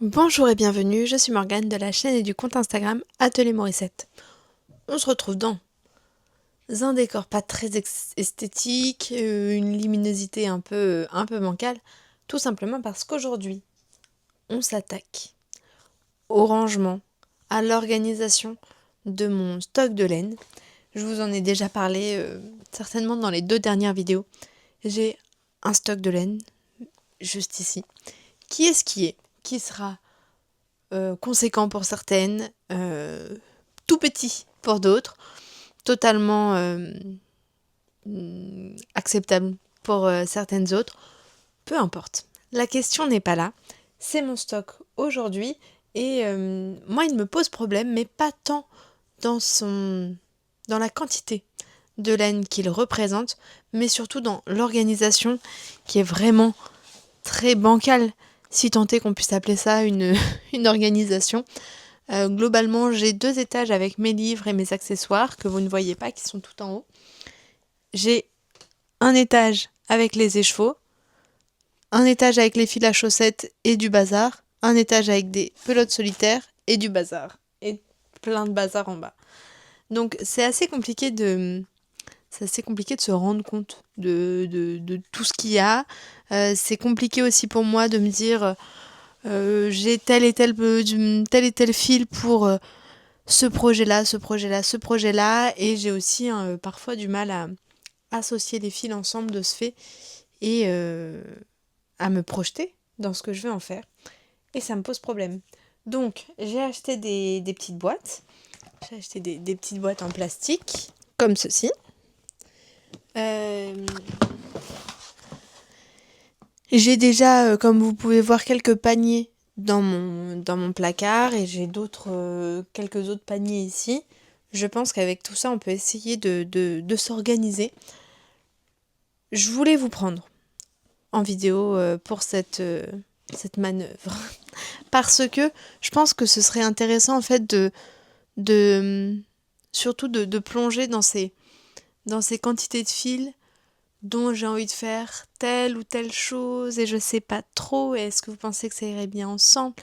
Bonjour et bienvenue, je suis Morgane de la chaîne et du compte Instagram Atelier Morissette. On se retrouve dans un décor pas très esthétique, une luminosité un peu bancale, tout simplement parce qu'aujourd'hui, on s'attaque au rangement, à l'organisation de mon stock de laine. Je vous en ai déjà parlé certainement dans les 2 dernières vidéos. J'ai un stock de laine, juste ici, qui sera conséquent pour certaines, tout petit pour d'autres, totalement acceptable pour certaines autres, peu importe. La question n'est pas là, c'est mon stock aujourd'hui et moi il me pose problème, mais pas tant dans la quantité de laine qu'il représente, mais surtout dans l'organisation qui est vraiment très bancale, si tant est qu'on puisse appeler ça une organisation. Globalement, j'ai 2 étages avec mes livres et mes accessoires que vous ne voyez pas, qui sont tout en haut. J'ai un étage avec les échevaux, un étage avec les fils à chaussettes et du bazar, un étage avec des pelotes solitaires et du bazar. Et plein de bazar en bas. Donc c'est assez compliqué de se rendre compte de tout ce qu'il y a. C'est compliqué aussi pour moi de me dire j'ai tel et tel fil pour ce projet-là, ce projet-là, ce projet-là, et j'ai aussi parfois du mal à associer les fils ensemble de ce fait et à me projeter dans ce que je vais en faire. Et ça me pose problème. Donc, j'ai acheté des petites boîtes. J'ai acheté des petites boîtes en plastique, comme ceci. J'ai déjà, comme vous pouvez voir, quelques paniers dans mon placard et j'ai quelques autres paniers ici. Je pense qu'avec tout ça, on peut essayer de s'organiser. Je voulais vous prendre en vidéo pour cette manœuvre. Parce que je pense que ce serait intéressant en fait de surtout de plonger dans ces quantités de fils dont j'ai envie de faire telle ou telle chose et je sais pas trop, et est-ce que vous pensez que ça irait bien ensemble?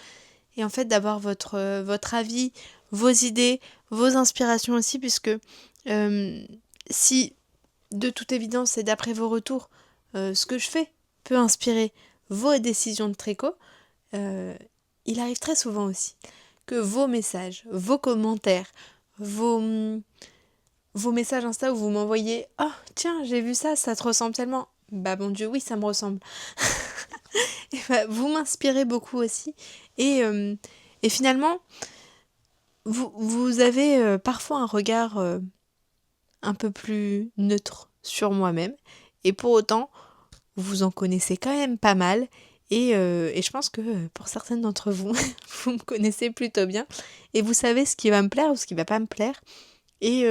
Et en fait d'avoir votre avis, vos idées, vos inspirations aussi, puisque si de toute évidence et d'après vos retours, ce que je fais peut inspirer vos décisions de tricot, euh, il arrive très souvent aussi que vos messages, vos commentaires, vos, vos messages Insta où vous m'envoyez « Oh, tiens, j'ai vu ça, ça te ressemble tellement !» Bah bon Dieu, oui, ça me ressemble. Et bah, vous m'inspirez beaucoup aussi. Et finalement, vous avez parfois un regard un peu plus neutre sur moi-même. Et pour autant, vous en connaissez quand même pas mal. Et je pense que pour certaines d'entre vous, vous me connaissez plutôt bien. Et vous savez ce qui va me plaire ou ce qui va pas me plaire. Et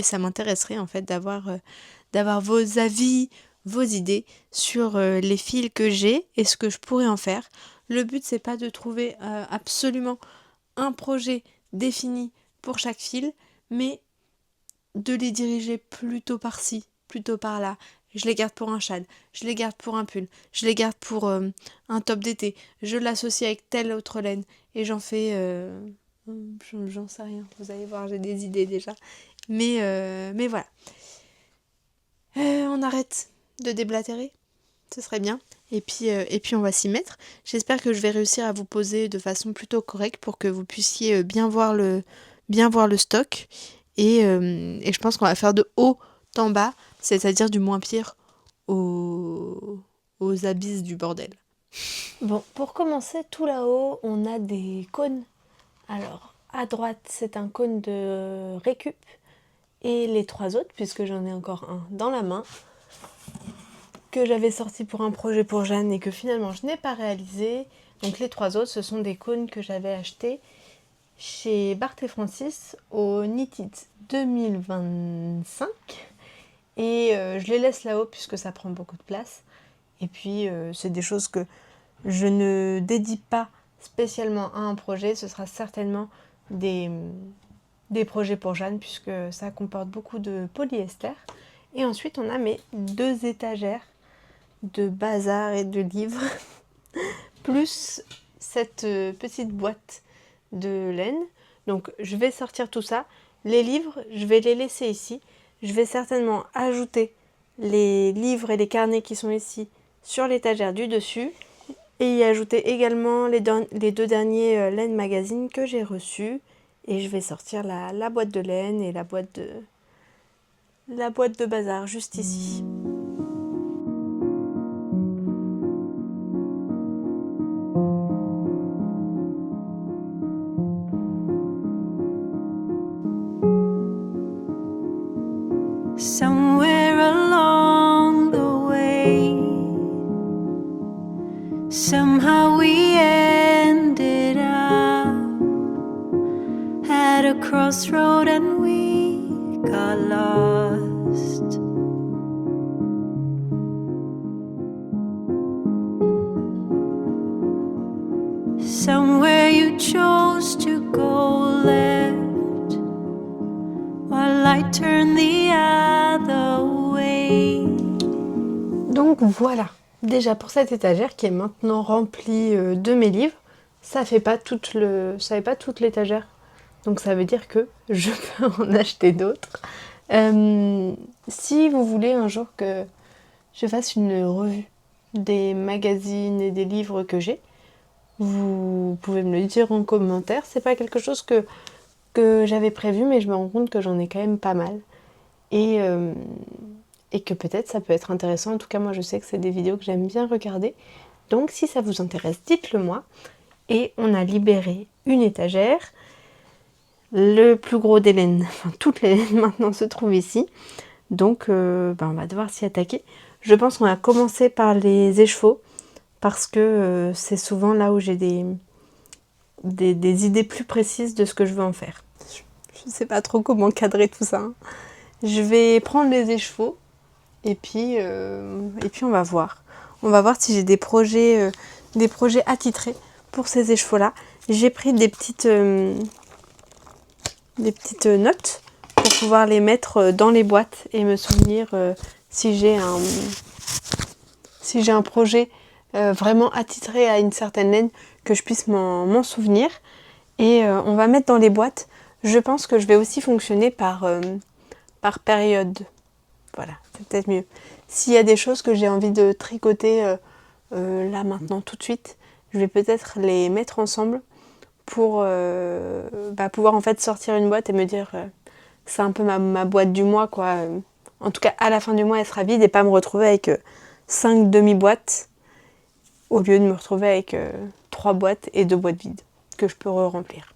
ça m'intéresserait en fait d'avoir vos avis, vos idées sur les fils que j'ai et ce que je pourrais en faire. Le but, c'est pas de trouver absolument un projet défini pour chaque fil, mais de les diriger plutôt par-ci, plutôt par-là. Je les garde pour un châle, je les garde pour un pull, je les garde pour un top d'été, je l'associe avec telle autre laine et j'en fais... j'en sais rien, vous allez voir, j'ai des idées déjà. Mais voilà. On arrête de déblatérer, ce serait bien. Et puis on va s'y mettre. J'espère que je vais réussir à vous poser de façon plutôt correcte pour que vous puissiez bien voir le stock. Et je pense qu'on va faire de haut en bas, c'est-à-dire du moins pire aux abysses du bordel. Bon, pour commencer, tout là-haut, on a des cônes. Alors, à droite, c'est un cône de récup. Et les 3 autres, puisque j'en ai encore un dans la main, que j'avais sorti pour un projet pour Jeanne et que finalement je n'ai pas réalisé. Donc les 3 autres, ce sont des cônes que j'avais achetés chez Barthes et Francis au Knit It 2025. Et je les laisse là-haut puisque ça prend beaucoup de place. Et puis c'est des choses que je ne dédie pas spécialement à un projet. Ce sera certainement des projets pour Jeanne puisque ça comporte beaucoup de polyester. Et ensuite on a mes 2 étagères de bazar et de livres, plus cette petite boîte de laine. Donc je vais sortir tout ça. Les livres, je vais les laisser ici. Je vais certainement ajouter les livres et les carnets qui sont ici sur l'étagère du dessus. Et y ajouter également les deux derniers laine magazine que j'ai reçus. Et je vais sortir la boîte de laine et la boîte de bazar juste ici. Somewhere along the way, somehow we ended up at a crossroad and we got lost. Somewhere you chose to go left while I turned the other way. Donc voilà, déjà pour cette étagère qui est maintenant remplie de mes livres, ça fait pas toute l'étagère. Donc ça veut dire que je peux en acheter d'autres. Si vous voulez un jour que je fasse une revue des magazines et des livres que j'ai, vous pouvez me le dire en commentaire. C'est pas quelque chose que j'avais prévu, mais je me rends compte que j'en ai quand même pas mal. Et que peut-être ça peut être intéressant. En tout cas, moi je sais que c'est des vidéos que j'aime bien regarder. Donc si ça vous intéresse, dites-le moi. Et on a libéré une étagère. Le plus gros des laines, enfin toutes les laines maintenant se trouvent ici. Donc on va devoir s'y attaquer. Je pense qu'on va commencer par les écheveaux. Parce que c'est souvent là où j'ai des idées plus précises de ce que je veux en faire. Je ne sais pas trop comment cadrer tout ça. Hein. Je vais prendre les écheveaux et puis on va voir. On va voir si j'ai des projets attitrés pour ces écheveaux-là. J'ai pris des petites notes pour pouvoir les mettre dans les boîtes et me souvenir si j'ai un projet vraiment attitré à une certaine laine, que je puisse m'en souvenir. Et on va mettre dans les boîtes. Je pense que je vais aussi fonctionner par période. Voilà, c'est peut-être mieux. S'il y a des choses que j'ai envie de tricoter là maintenant tout de suite, je vais peut-être les mettre ensemble pour pouvoir en fait sortir une boîte et me dire c'est un peu ma boîte du mois quoi. En tout cas à la fin du mois elle sera vide et pas me retrouver avec 5 demi-boîtes au lieu de me retrouver avec 3 boîtes et 2 boîtes vides que je peux re-remplir.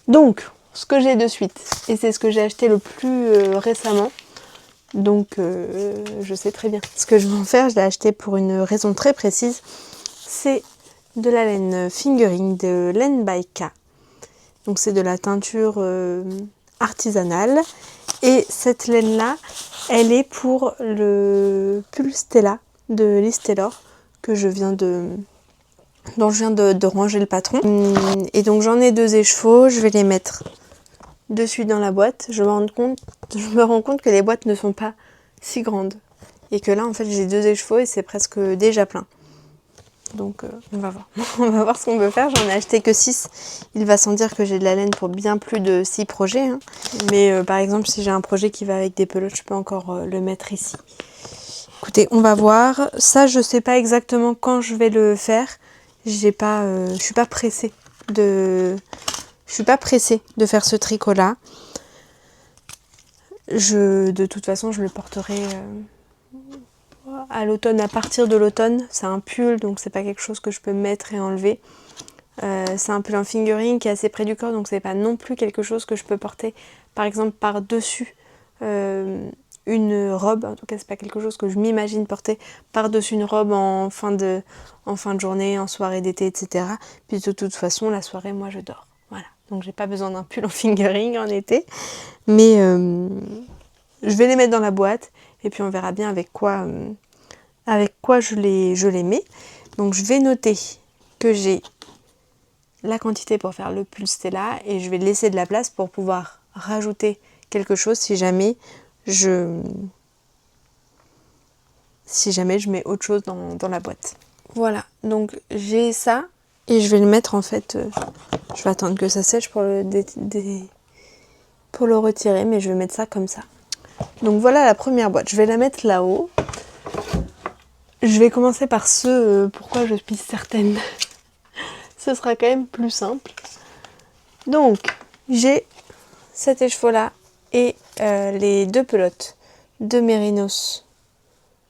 Donc, ce que j'ai de suite, et c'est ce que j'ai acheté le plus récemment, donc je sais très bien ce que je vais en faire, je l'ai acheté pour une raison très précise, c'est de la laine fingering de Laine by K. Donc c'est de la teinture artisanale, et cette laine-là, elle est pour le pull Stella de Liz Taylor, dont je viens de ranger le patron. Et donc j'en ai 2 écheveaux, je vais les mettre dessus dans la boîte. Je me rends compte que les boîtes ne sont pas si grandes. Et que là en fait j'ai 2 écheveaux et c'est presque déjà plein. Donc on va voir. On va voir ce qu'on peut faire. J'en ai acheté que 6. Il va sans dire que j'ai de la laine pour bien plus de 6 projets. Hein. Mais par exemple si j'ai un projet qui va avec des pelotes, je peux encore le mettre ici. Écoutez, on va voir. Ça, je sais pas exactement quand je vais le faire. Je suis pas pressée de faire ce tricot-là. De toute façon, je le porterai à l'automne, à partir de l'automne. C'est un pull, donc c'est pas quelque chose que je peux mettre et enlever. C'est un pull en fingering qui est assez près du corps, donc c'est pas non plus quelque chose que je peux porter, par exemple, par-dessus une robe. En tout cas, c'est pas quelque chose que je m'imagine porter par-dessus une robe en fin de journée, en soirée d'été, etc. Puis de toute façon, la soirée, moi, je dors. Voilà. Donc, j'ai pas besoin d'un pull en fingering en été. Mais je vais les mettre dans la boîte et puis on verra bien avec quoi je les mets. Donc, je vais noter que j'ai la quantité pour faire le pull Stella et je vais laisser de la place pour pouvoir rajouter quelque chose si jamais je mets autre chose dans la boîte. Voilà, donc j'ai ça Et je vais le mettre en fait, je vais attendre que ça sèche pour pour le retirer, mais je vais mettre ça comme ça. Donc voilà la première boîte, je vais la mettre là-haut. Je vais commencer par pourquoi je suis certaine. Ce sera quand même plus simple. Donc j'ai cet écheveau-là et les 2 pelotes de Mérinos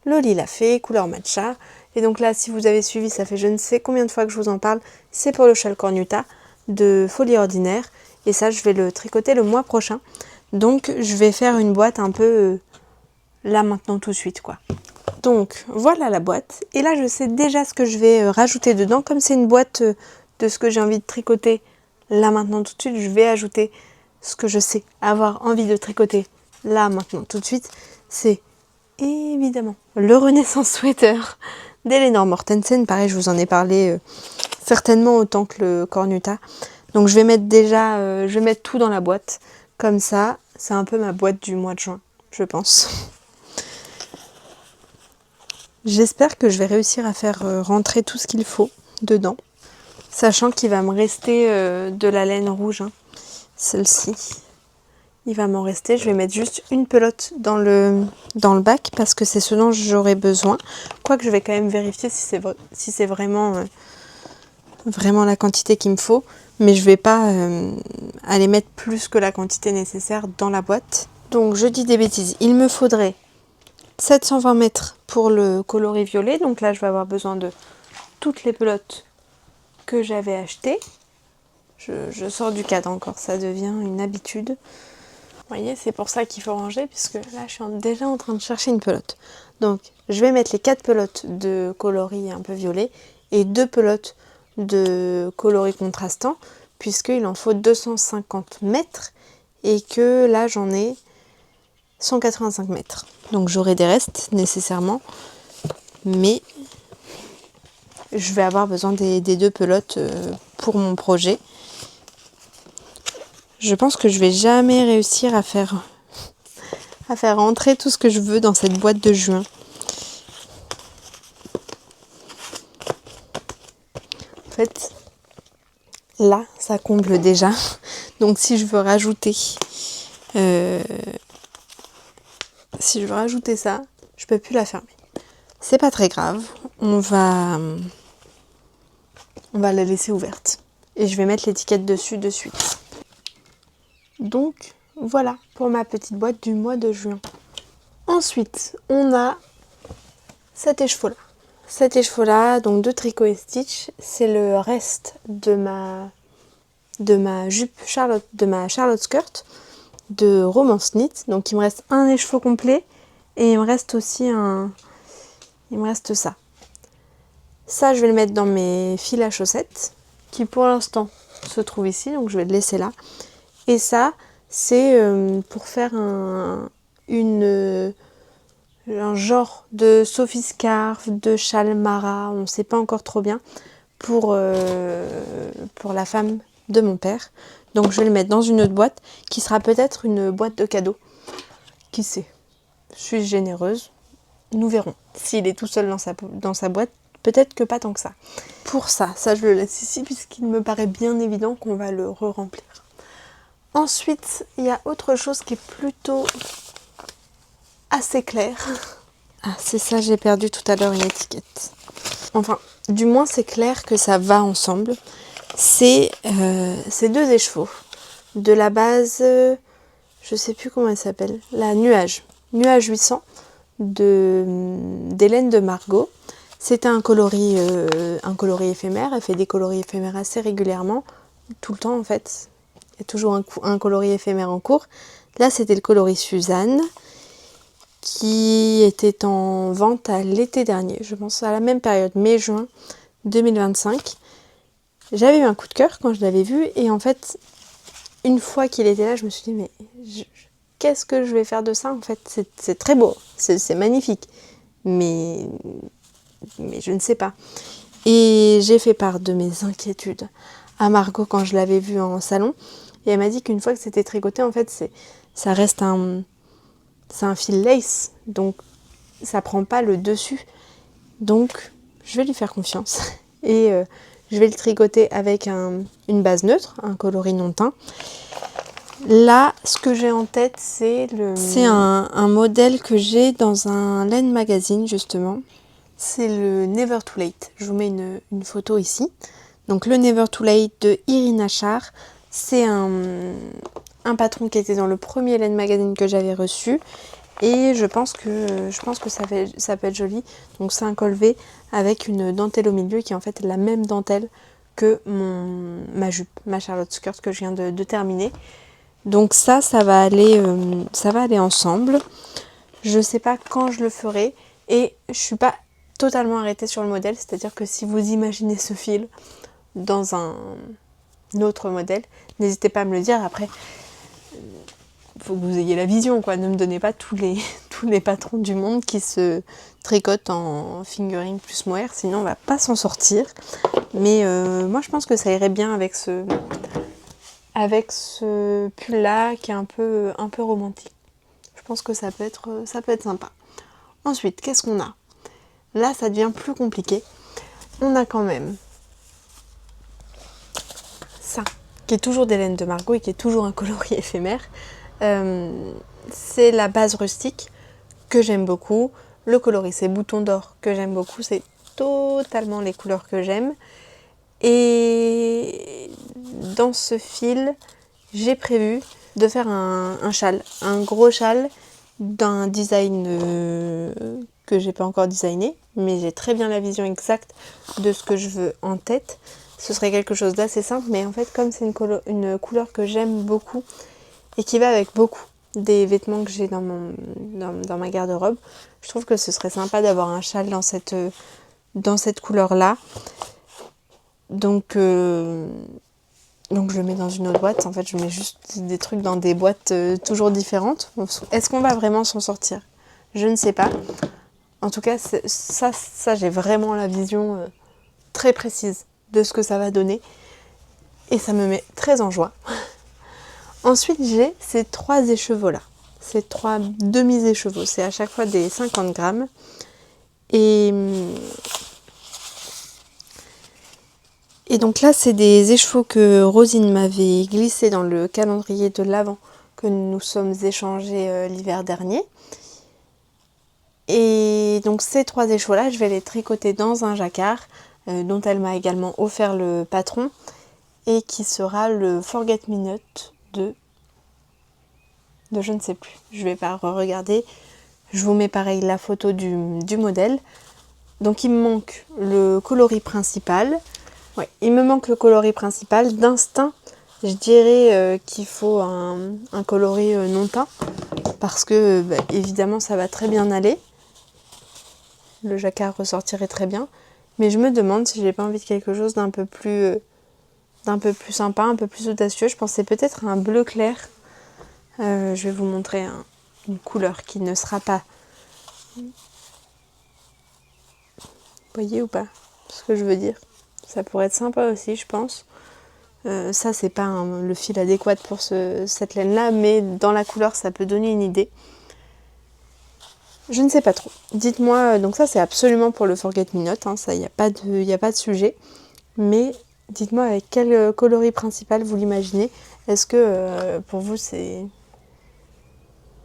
Loli l'a fait, couleur matcha. Et donc là, si vous avez suivi, ça fait je ne sais combien de fois que je vous en parle, c'est pour le châle cornuta de Folie Ordinaire. Et ça, je vais le tricoter le mois prochain. Donc, je vais faire une boîte un peu là, maintenant, tout de suite, quoi. Donc, voilà la boîte. Et là, je sais déjà ce que je vais rajouter dedans. Comme c'est une boîte de ce que j'ai envie de tricoter là, maintenant, tout de suite, je vais ajouter ce que je sais avoir envie de tricoter là, maintenant, tout de suite. C'est évidemment le Renaissance Sweater d'Elinor Mortensen. Pareil, je vous en ai parlé certainement autant que le Cornuta. Donc je vais mettre je vais mettre tout dans la boîte. Comme ça, c'est un peu ma boîte du mois de juin, je pense. J'espère que je vais réussir à faire rentrer tout ce qu'il faut dedans. Sachant qu'il va me rester de la laine rouge, hein, celle-ci. Il va m'en rester, je vais mettre juste une pelote dans le bac parce que c'est ce dont j'aurai besoin. Quoique je vais quand même vérifier si c'est vraiment la quantité qu'il me faut. Mais je vais pas aller mettre plus que la quantité nécessaire dans la boîte. Donc je dis des bêtises, il me faudrait 720 mètres pour le coloris violet. Donc là je vais avoir besoin de toutes les pelotes que j'avais achetées. Je sors du cadre encore, ça devient une habitude. Vous voyez, c'est pour ça qu'il faut ranger, puisque là, je suis déjà en train de chercher une pelote. Donc, je vais mettre les 4 pelotes de coloris un peu violet et 2 pelotes de coloris contrastant, puisqu'il en faut 250 mètres et que là, j'en ai 185 mètres. Donc, j'aurai des restes, nécessairement, mais je vais avoir besoin des 2 pelotes pour mon projet. Je pense que je vais jamais réussir à faire rentrer tout ce que je veux dans cette boîte de juin. En fait, là, ça comble déjà. Donc si je veux rajouter ça, je peux plus la fermer. C'est pas très grave. On va la laisser ouverte. Et je vais mettre l'étiquette dessus de suite. Donc, voilà pour ma petite boîte du mois de juin. Ensuite, on a cet écheveau-là. Cet écheveau-là, donc de Tricot et Stitch, c'est le reste de ma jupe Charlotte, de ma Charlotte Skirt de Romance Knit. Donc il me reste un écheveau complet et il me reste aussi ça. Ça, je vais le mettre dans mes fils à chaussettes qui pour l'instant se trouvent ici, donc je vais le laisser là. Et ça, c'est pour faire un genre de Sophie Scarf, de châle Mara, on ne sait pas encore trop bien, pour la femme de mon père. Donc je vais le mettre dans une autre boîte, qui sera peut-être une boîte de cadeaux. Qui sait? Suis-je généreuse? Nous verrons. S'il est tout seul dans sa boîte, peut-être que pas tant que ça. Pour ça je le laisse ici, puisqu'il me paraît bien évident qu'on va le re-remplir. Ensuite, il y a autre chose qui est plutôt assez clair. Ah, c'est ça, j'ai perdu tout à l'heure une étiquette. Enfin, du moins c'est clair que ça va ensemble. C'est ces 2 écheveaux. De la base, je sais plus comment elle s'appelle, la Nuage 800 d'Hélène de Margot. C'était un coloris éphémère. Elle fait des coloris éphémères assez régulièrement, tout le temps en fait. Il y a toujours un coloris éphémère en cours. Là, c'était le coloris Suzanne, qui était en vente à l'été dernier, je pense à la même période, mai-juin 2025. J'avais eu un coup de cœur quand je l'avais vu, et en fait, une fois qu'il était là, je me suis dit, mais qu'est-ce que je vais faire de ça en fait? C'est très beau, c'est magnifique, mais je ne sais pas. Et j'ai fait part de mes inquiétudes à Margot quand je l'avais vu en salon, et elle m'a dit qu'une fois que c'était tricoté, en fait, c'est un fil lace, donc ça prend pas le dessus. Donc, je vais lui faire confiance. Et Je vais le tricoter avec une base neutre, un coloris non teint. Là, ce que j'ai en tête, c'est un modèle que j'ai dans un laine magazine, justement. C'est le Never Too Late. Je vous mets une photo ici. Donc le Never Too Late de Irina Shar. C'est un patron qui était dans le premier laine magazine que j'avais reçu. Et je pense que ça peut être joli. Donc c'est un col V avec une dentelle au milieu qui est en fait la même dentelle que ma jupe, ma Charlotte Skirt que je viens de terminer. Donc ça va aller ensemble. Je sais pas quand je le ferai et je suis pas totalement arrêtée sur le modèle. C'est-à-dire que si vous imaginez ce fil dans un autre modèle, n'hésitez pas à me le dire. Après, faut que vous ayez la vision, quoi. Ne me donnez pas tous les patrons du monde qui se tricotent en fingering plus mohair, sinon on va pas s'en sortir. Mais moi je pense que ça irait bien avec ce pull là qui est un peu romantique. Je pense que ça peut être sympa. Ensuite, qu'est-ce qu'on a? Là ça devient plus compliqué. On a quand même ça, qui est toujours des laines de Margot et qui est toujours un coloris éphémère. C'est la base rustique que j'aime beaucoup. Le coloris c'est bouton d'or que j'aime beaucoup. C'est totalement les couleurs que j'aime. Et dans ce fil, j'ai prévu de faire un châle, un gros châle d'un design que j'ai pas encore designé, mais j'ai très bien la vision exacte de ce que je veux en tête. Ce serait quelque chose d'assez simple, mais en fait comme c'est une couleur que j'aime beaucoup et qui va avec beaucoup des vêtements que j'ai dans ma garde-robe, je trouve que ce serait sympa d'avoir un châle dans cette couleur-là. Donc je le mets dans une autre boîte. En fait, je mets juste des trucs dans des boîtes toujours différentes. Est-ce qu'on va vraiment s'en sortir? Je ne sais pas. En tout cas, ça j'ai vraiment la vision très précise de ce que ça va donner. Et ça me met très en joie. Ensuite, j'ai ces 3 écheveaux-là. Ces 3 demi-écheveaux. C'est à chaque fois des 50 grammes. Et donc là, c'est des écheveaux que Rosine m'avait glissés dans le calendrier de l'Avent que nous sommes échangés l'hiver dernier. Et donc ces 3 écheveaux-là, je vais les tricoter dans un jacquard dont elle m'a également offert le patron et qui sera le Forget Me Not de je ne sais plus. Je vais pas regarder. Je vous mets pareil la photo du modèle. Donc il me manque le coloris principal. Ouais, il me manque le coloris principal. D'instinct, je dirais qu'il faut un coloris non teint. Parce que, évidemment, ça va très bien aller. Le jacquard ressortirait très bien. Mais je me demande si j'ai pas envie de quelque chose d'un peu plus sympa, un peu plus audacieux. Je pensais peut-être à un bleu clair. Je vais vous montrer une couleur qui ne sera pas... Vous voyez ou pas ce que je veux dire? Ça pourrait être sympa aussi, je pense. Ça, c'est pas le fil adéquat pour cette laine-là, mais dans la couleur, ça peut donner une idée. Je ne sais pas trop. Dites-moi, donc ça, c'est absolument pour le Forget Me Not, hein, ça, il n'y a pas de sujet. Mais dites-moi avec quel coloris principal vous l'imaginez. Est-ce que pour vous, c'est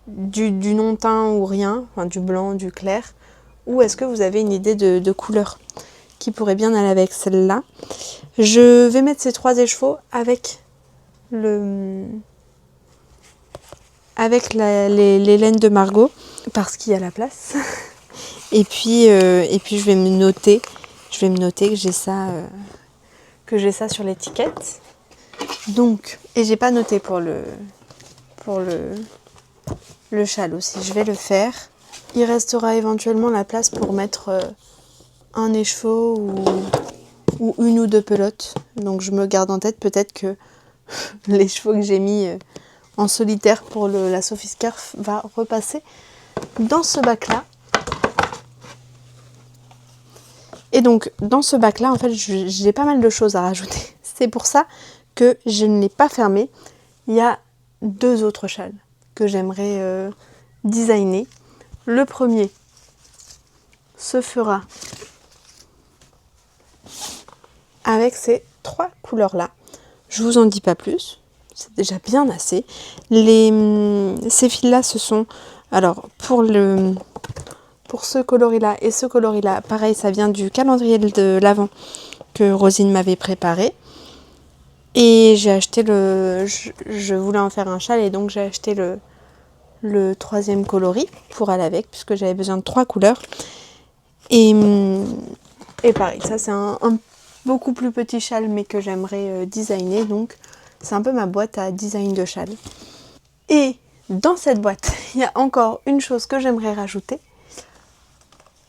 du non teint ou rien, enfin du blanc, du clair, ou est-ce que vous avez une idée de couleur qui pourrait bien aller avec celle-là? Je vais mettre ces 3 écheveaux avec les laines de Margot parce qu'il y a la place. et puis je vais me noter que j'ai ça sur l'étiquette. Donc, et j'ai pas noté pour le châle aussi, je vais le faire. Il restera éventuellement la place pour mettre un écheveau ou une ou 2 pelotes. Donc je me garde en tête peut-être que l'écheveau que j'ai mis en solitaire pour la Sophie Scarf va repasser dans ce bac-là. Et donc dans ce bac-là, en fait, j'ai pas mal de choses à rajouter. C'est pour ça que je ne l'ai pas fermé. Il y a 2 autres châles que j'aimerais designer. Le premier se fera avec ces 3 couleurs-là. Je vous en dis pas plus, c'est déjà bien assez. Ces fils-là, ce sont... Alors, pour ce coloris-là et ce coloris-là, pareil, ça vient du calendrier de l'Avent que Rosine m'avait préparé. Et j'ai acheté je voulais en faire un châle et donc j'ai acheté le 3e coloris pour aller avec, puisque j'avais besoin de 3 couleurs. Et pareil, ça c'est un beaucoup plus petit châle, mais que j'aimerais designer, donc c'est un peu ma boîte à design de châle. Et dans cette boîte, il y a encore une chose que j'aimerais rajouter.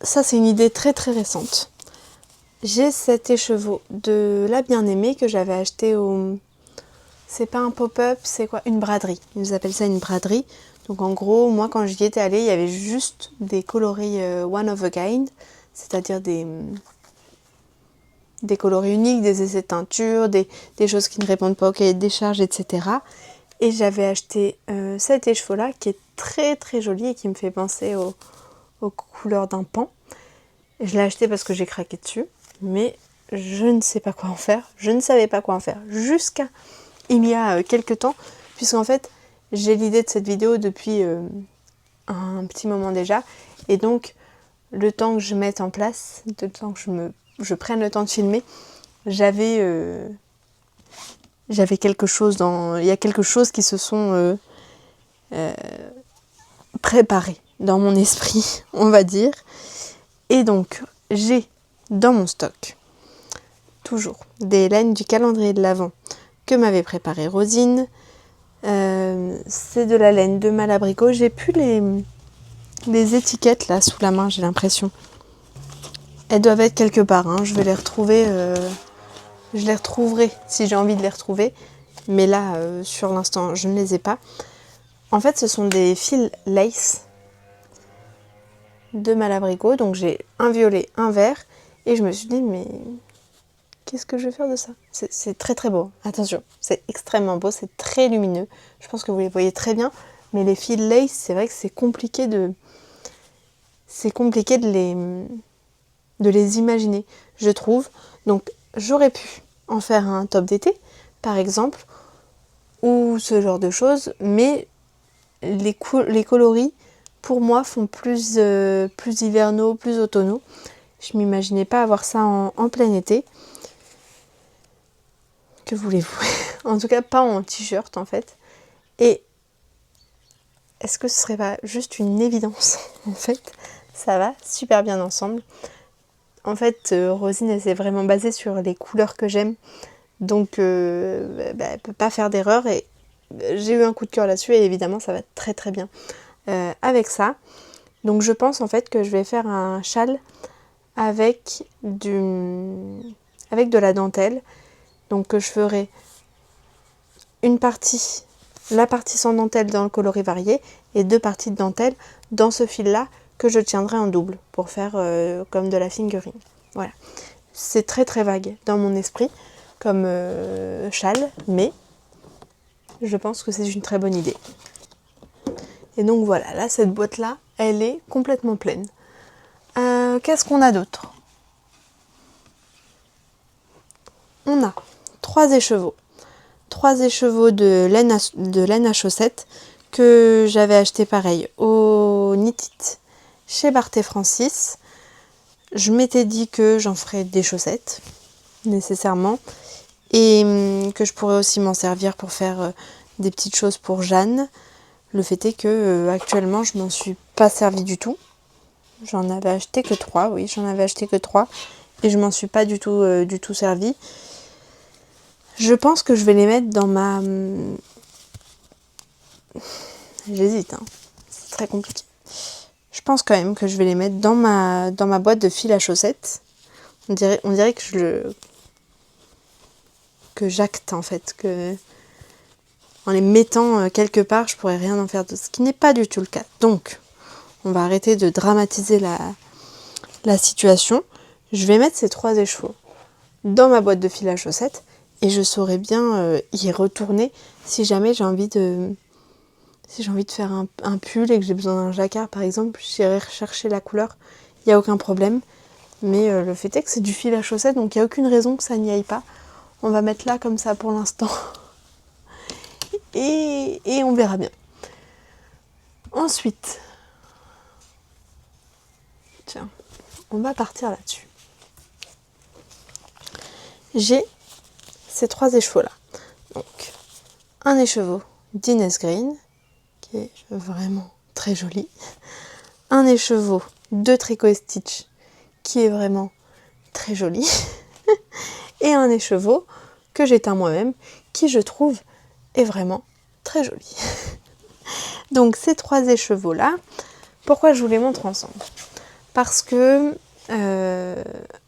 Ça, c'est une idée très très récente. J'ai cet écheveau de la bien-aimée que j'avais acheté au... C'est pas un pop-up, c'est quoi? Une braderie. Ils appellent ça une braderie. Donc en gros, moi quand j'y étais allée, il y avait juste des coloris one of a kind, c'est-à-dire des coloris uniques, des essais de teinture, des choses qui ne répondent pas au cahier des charges, etc. Et j'avais acheté cet écheveau-là qui est très très joli et qui me fait penser aux couleurs d'un pan. Je l'ai acheté parce que j'ai craqué dessus, mais je ne sais pas quoi en faire. Je ne savais pas quoi en faire jusqu'à il y a quelques temps, puisqu'en fait j'ai l'idée de cette vidéo depuis un petit moment déjà, et donc le temps que je mette en place, le temps que je prenne le temps de filmer, j'avais quelque chose il y a quelque chose qui se sont préparés dans mon esprit, on va dire. Et donc j'ai dans mon stock toujours des laines du calendrier de l'Avent que m'avait préparé Rosine. C'est de la laine de Malabrigo. J'ai plus les étiquettes là sous la main, j'ai l'impression. Elles doivent être quelque part, hein. Je vais les retrouver. Je les retrouverai si j'ai envie de les retrouver. Mais là, sur l'instant, je ne les ai pas. En fait, ce sont des fils lace de Malabrigo. Donc j'ai un violet, un vert. Et je me suis dit, mais qu'est-ce que je vais faire de ça? C'est très très beau. Attention, c'est extrêmement beau, c'est très lumineux. Je pense que vous les voyez très bien. Mais les fils lace, c'est vrai que c'est compliqué de les imaginer, je trouve. Donc j'aurais pu en faire un top d'été, par exemple, ou ce genre de choses, mais les coloris, pour moi, font plus hivernaux, plus automnaux. Je m'imaginais pas avoir ça en plein été. Que voulez-vous? En tout cas, pas en t-shirt, en fait. Et est-ce que ce serait pas juste une évidence? En fait, ça va super bien ensemble. En fait, Rosine, elle s'est vraiment basée sur les couleurs que j'aime. Donc, elle peut pas faire d'erreur. Et j'ai eu un coup de cœur là-dessus. Et évidemment, ça va très très bien avec ça. Donc, je pense en fait que je vais faire un châle avec de la dentelle. Donc, je ferai la partie sans dentelle dans le coloris varié et 2 parties de dentelle dans ce fil-là que je tiendrai en double pour faire comme de la fingering. Voilà. C'est très très vague dans mon esprit comme châle, mais je pense que c'est une très bonne idée. Et donc voilà, là cette boîte-là, elle est complètement pleine. Qu'est-ce qu'on a d'autre? On a 3 écheveaux. 3 écheveaux de laine à chaussettes que j'avais acheté pareil au Knit It chez Barthé Francis. Je m'étais dit que j'en ferais des chaussettes nécessairement et que je pourrais aussi m'en servir pour faire des petites choses pour Jeanne. Le fait est que actuellement je m'en suis pas servi du tout. J'en avais acheté que 3, oui, j'en avais acheté que 3 et je m'en suis pas du tout servi. Je pense que je vais les mettre dans ma... J'hésite, hein. C'est très compliqué. Je pense quand même que je vais les mettre dans ma boîte de fil à chaussettes. On dirait que j'acte en fait, que en les mettant quelque part, je pourrais rien en faire de ce qui n'est pas du tout le cas. Donc, on va arrêter de dramatiser la situation. Je vais mettre ces 3 écheveaux dans ma boîte de fil à chaussettes et je saurai bien y retourner si jamais j'ai envie de faire un pull et que j'ai besoin d'un jacquard par exemple, j'irai rechercher la couleur, il n'y a aucun problème. Mais le fait est que c'est du fil à chaussettes, donc il n'y a aucune raison que ça n'y aille pas. On va mettre là comme ça pour l'instant. Et on verra bien. Ensuite, tiens, on va partir là-dessus. J'ai ces 3 écheveaux là. Donc, un écheveau d'Inès Green, qui est vraiment très joli. Un écheveau de Tricot et Stitch, qui est vraiment très joli. Et un écheveau que j'ai teint moi-même, qui je trouve est vraiment très joli. Donc ces 3 écheveaux là, pourquoi je vous les montre ensemble? Parce que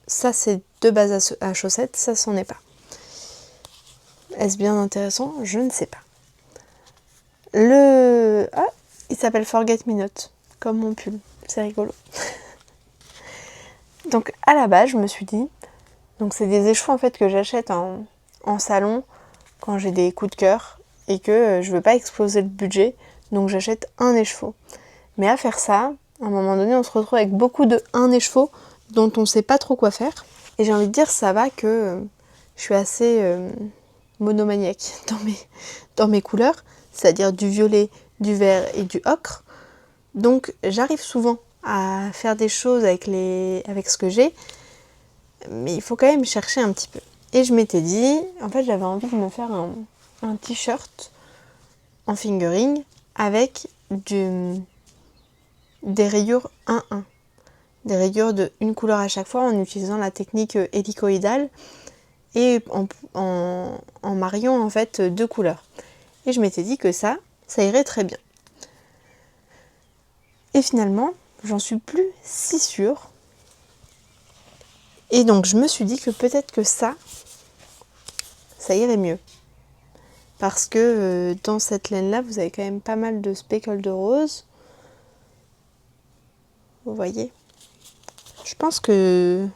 ça c'est 2 bases à chaussettes, ça c'en est pas. Est-ce bien intéressant? Je ne sais pas. Il s'appelle Forget Me Not, comme mon pull, c'est rigolo. Donc à la base je me suis dit, donc c'est des écheveaux en fait que j'achète en salon quand j'ai des coups de cœur et que je veux pas exploser le budget, donc j'achète un écheveau. Mais à faire ça, à un moment donné on se retrouve avec beaucoup de un écheveau dont on sait pas trop quoi faire. Et j'ai envie de dire ça va que je suis assez monomaniaque dans mes couleurs, c'est-à-dire du violet, du vert et du ocre. Donc j'arrive souvent à faire des choses avec ce que j'ai, mais il faut quand même chercher un petit peu. Et je m'étais dit, en fait j'avais envie de me faire un t-shirt en fingering avec des rayures 1-1. Des rayures de une couleur à chaque fois en utilisant la technique hélicoïdale et en mariant en fait 2 couleurs. Et je m'étais dit que ça irait très bien. Et finalement, j'en suis plus si sûre. Et donc je me suis dit que peut-être que ça irait mieux. Parce que dans cette laine-là, vous avez quand même pas mal de speckles de rose. Vous voyez? Je pense que...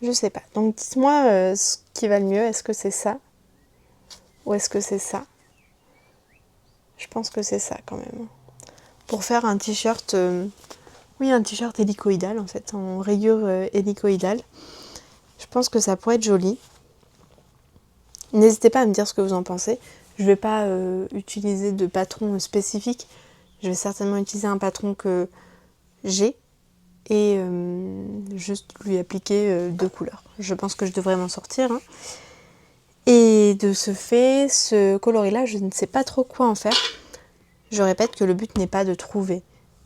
Je sais pas. Donc dites-moi ce qui va le mieux. Est-ce que c'est ça? Ou est-ce que c'est ça? Je pense que c'est ça quand même. Pour faire un t-shirt... oui, un t-shirt hélicoïdal en fait, en rayures hélicoïdales. Je pense que ça pourrait être joli. N'hésitez pas à me dire ce que vous en pensez. Je ne vais pas utiliser de patron spécifique. Je vais certainement utiliser un patron que j'ai et juste lui appliquer 2 couleurs. Je pense que je devrais m'en sortir. Hein. Et de ce fait, ce coloris-là, je ne sais pas trop quoi en faire. Je répète que le but n'est pas de trouver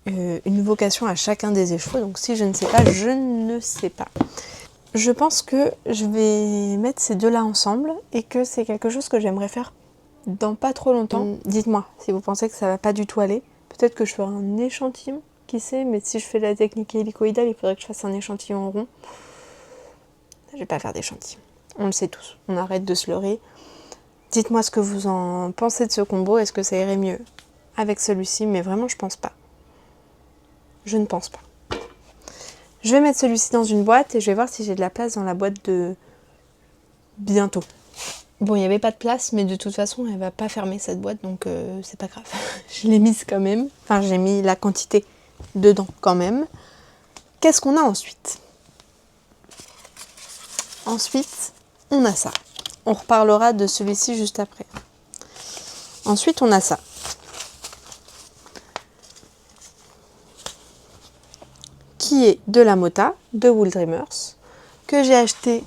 une vocation à chacun des écheveaux. Donc si je ne sais pas, je ne sais pas. Je pense que je vais mettre ces 2 là ensemble et que c'est quelque chose que j'aimerais faire dans pas trop longtemps. Dites-moi si vous pensez que ça va pas du tout aller. Peut-être que je ferai un échantillon, qui sait, mais si je fais la technique hélicoïdale, il faudrait que je fasse un échantillon rond. Je vais pas faire d'échantillon. On le sait tous, on arrête de se leurrer. Dites-moi ce que vous en pensez de ce combo, est-ce que ça irait mieux avec celui-ci, mais vraiment je pense pas. Je ne pense pas. Je vais mettre celui-ci dans une boîte et je vais voir si j'ai de la place dans la boîte de bientôt. Bon, il n'y avait pas de place, mais de toute façon, elle va pas fermer cette boîte, donc c'est pas grave. Je l'ai mise quand même. Enfin, j'ai mis la quantité dedans quand même. Qu'est-ce qu'on a ensuite? Ensuite, on a ça. On reparlera de celui-ci juste après. Ensuite, on a ça. Qui est de la Mota, de Wool Dreamers, que j'ai acheté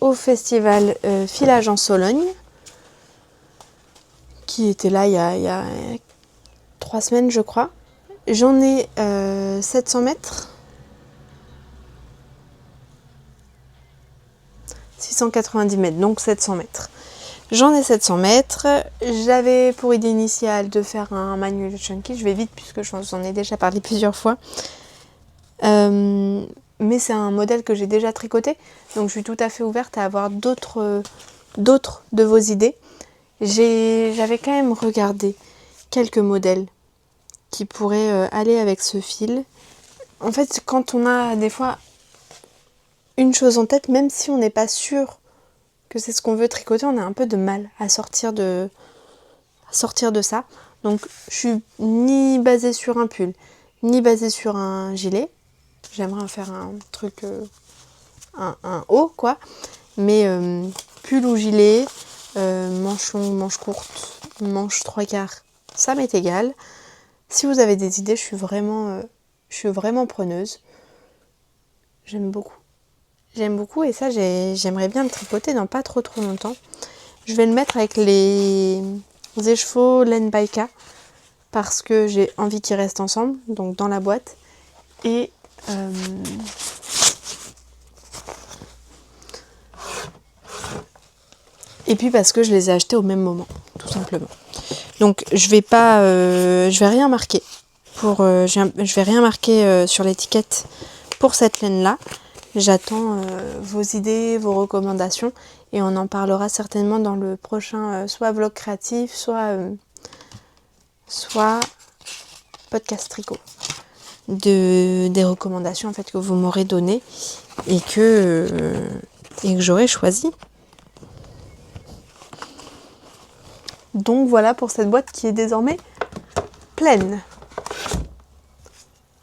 au festival Filage en Sologne, qui était là il y a 3 semaines, je crois. J'en ai 700 mètres. 690 mètres, donc 700 mètres. J'en ai 700 mètres. J'avais pour idée initiale de faire un manuel chunky. Je vais vite puisque je vous en ai déjà parlé plusieurs fois. Mais c'est un modèle que j'ai déjà tricoté. Donc je suis tout à fait ouverte à avoir d'autres de vos idées. J'avais quand même regardé quelques modèles qui pourraient aller avec ce fil. En fait, quand on a des fois une chose en tête, même si on n'est pas sûr que c'est ce qu'on veut tricoter, on a un peu de mal à sortir de ça. Donc je suis ni basée sur un pull, ni basée sur un gilet. J'aimerais en faire un truc, un haut quoi. Mais pull ou gilet, manche longue, manche courte, manche 3/4, ça m'est égal. Si vous avez des idées, je suis vraiment preneuse. J'aime beaucoup. J'aime beaucoup et ça, j'aimerais bien le tricoter dans pas trop longtemps. Je vais le mettre avec les écheveaux laine Baika parce que j'ai envie qu'ils restent ensemble, donc dans la boîte. Et puis parce que je les ai achetés au même moment, tout simplement. Donc je vais rien marquer je vais rien marquer sur l'étiquette pour cette laine là. J'attends vos idées, vos recommandations et on en parlera certainement dans le prochain soit vlog créatif, soit podcast tricot. Des recommandations en fait que vous m'aurez données et que j'aurai choisi. Donc voilà pour cette boîte qui est désormais pleine.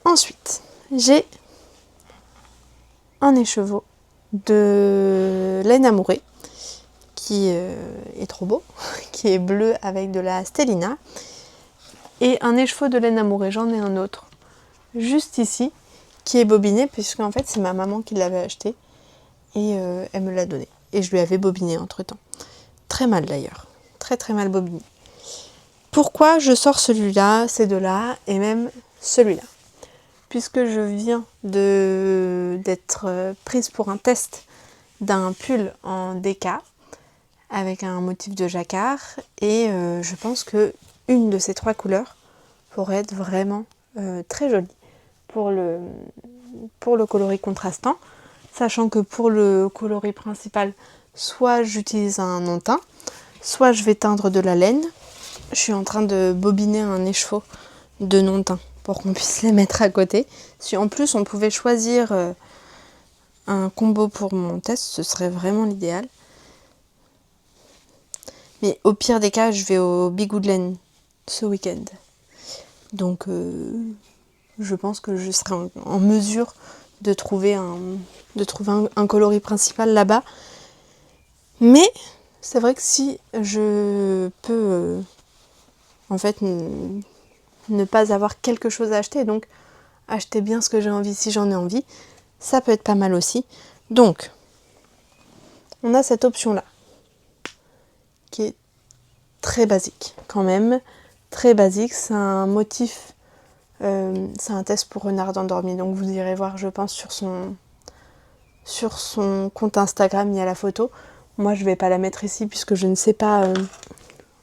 Ensuite, j'ai un écheveau de laine amourée qui est trop beau, qui est bleu avec de la stellina. Et un écheveau de laine amourée, j'en ai un autre juste ici qui est bobiné puisque en fait c'est ma maman qui l'avait acheté et elle me l'a donné. Et je lui avais bobiné entre temps. Très mal d'ailleurs. Très mal bobiné. Pourquoi je sors celui-là, ces deux-là et même celui-là? Puisque je viens d'être prise pour un test d'un pull en DK avec un motif de jacquard et je pense que une de ces trois couleurs pourrait être vraiment très jolie pour le coloris contrastant, sachant que pour le coloris principal, soit j'utilise un non teint, soit je vais teindre de la laine. Je suis en train de bobiner un écheveau de non teint pour qu'on puisse les mettre à côté. Si en plus on pouvait choisir un combo pour mon test, ce serait vraiment l'idéal. Mais au pire des cas, je vais au Bigoudlaine ce week-end. Donc je pense que je serai en mesure de trouver un coloris principal là-bas. Mais c'est vrai que si je peux en fait ne pas avoir quelque chose à acheter, donc acheter bien ce que j'ai envie si j'en ai envie, ça peut être pas mal aussi. Donc on a cette option là qui est très basique quand même, très basique. C'est un motif, c'est un test pour renard endormi, donc vous irez voir je pense sur son compte Instagram, il y a la photo. Moi je vais pas la mettre ici puisque je ne sais pas.